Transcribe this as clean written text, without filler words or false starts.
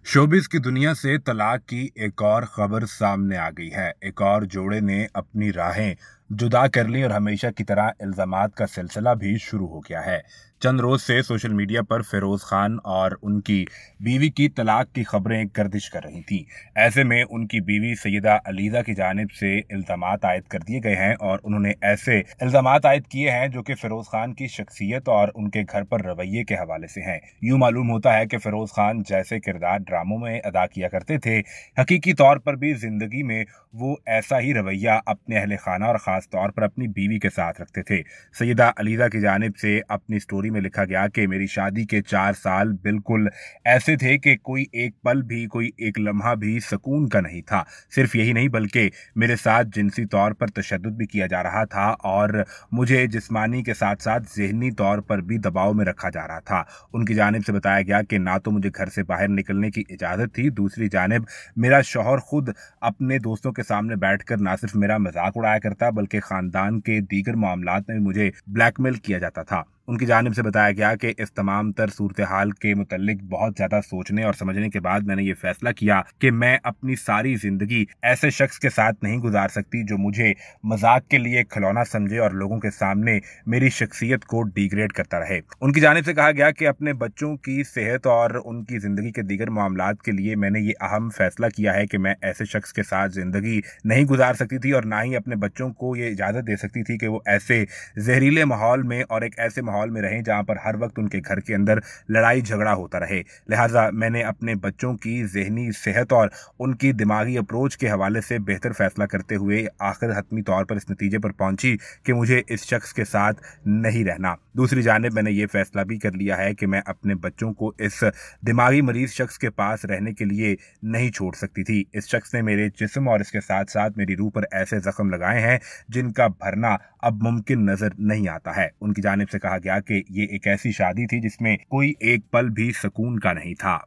Showbiz की दुनिया से तलाक की एक और खबर सामने आ गई है। एक और जोड़े ने अपनी राहें जुदा कर ली और हमेशा की तरह इल्जामात का सिलसिला भी शुरू हो गया है। चंद रोज से सोशल मीडिया पर फिरोज खान और उनकी बीवी की तलाक की खबरें गर्दिश कर रही थी। ऐसे में उनकी बीवी सैयदा अलीजा की जानिब से इल्जामात आयद कर दिए गए हैं और उन्होंने ऐसे इल्जामात आयद किए हैं जो कि फिरोज खान की शख्सियत और उनके घर पर रवैये के हवाले से हैं। यूं मालूम होता है कि फिरोज खान जैसे किरदार ड्रामों में अदा किया करते थे, हकीकी तौर पर भी जिंदगी में वो ऐसा ही रवैया अपने अहले खाना और खास तौर पर अपनी बीवी के साथ रखते थे। सैयदा अलीजा की जानिब से अपनी स्टोरी में लिखा गया कि मेरी शादी के 4 साल बिल्कुल ऐसे थे कि कोई एक पल भी, कोई एक लम्हा भी सुकून का नहीं था। सिर्फ यही नहीं बल्कि मेरे साथ जिनसी तौर पर तशद्दुद भी किया जा रहा था और मुझे जिस्मानी के साथ साथ ज़हनी तौर पर भी दबाव में रखा जा रहा था। उनकी जानिब से बताया गया कि ना तो मुझे घर से बाहर निकलने की इजाज़त थी, दूसरी जानिब मेरा शौहर खुद अपने दोस्तों के सामने बैठकर ना सिर्फ मेरा मजाक उड़ाया करता बल्कि खानदान के दीगर मामलात में भी मुझे ब्लैकमेल किया जाता था। उनकी जानिब से बताया गया कि इस तमाम तर सूरत हाल के मुतल्लिक बहुत ज़्यादा सोचने और समझने के बाद मैंने ये फैसला किया कि मैं अपनी सारी ज़िंदगी ऐसे शख्स के साथ नहीं गुजार सकती जो मुझे मजाक के लिए खिलौना समझे और लोगों के सामने मेरी शख्सियत को डिग्रेड करता रहे। उनकी जानिब से कहा गया कि अपने बच्चों की सेहत और उनकी ज़िंदगी के दीगर मामलात के लिए मैंने ये अहम फैसला किया है कि मैं ऐसे शख्स के साथ ज़िंदगी नहीं गुजार सकती थी और ना ही अपने बच्चों को ये इजाज़त दे सकती थी कि वो ऐसे जहरीले माहौल में और एक ऐसे माहौल में रहें जहां पर हर वक्त उनके घर के अंदर लड़ाई झगड़ा होता रहे। लिहाजा मैंने अपने बच्चों की जहनी सेहत और उनकी दिमागी अप्रोच के हवाले से बेहतर फैसला करते हुए आखिर हतमी तौर पर इस नतीजे पर पहुंची कि मुझे इस शख्स के साथ नहीं रहना। दूसरी जानिब मैंने ये फैसला भी कर लिया है कि मैं अपने बच्चों को इस दिमागी मरीज शख्स के पास रहने के लिए नहीं छोड़ सकती थी। इस शख्स ने मेरे जिस्म और इसके साथ साथ मेरी रूह पर ऐसे जख्म लगाए हैं जिनका भरना अब मुमकिन नजर नहीं आता है। उनकी जानिब से कहा गया कि ये एक ऐसी शादी थी जिसमें कोई एक पल भी सुकून का नहीं था।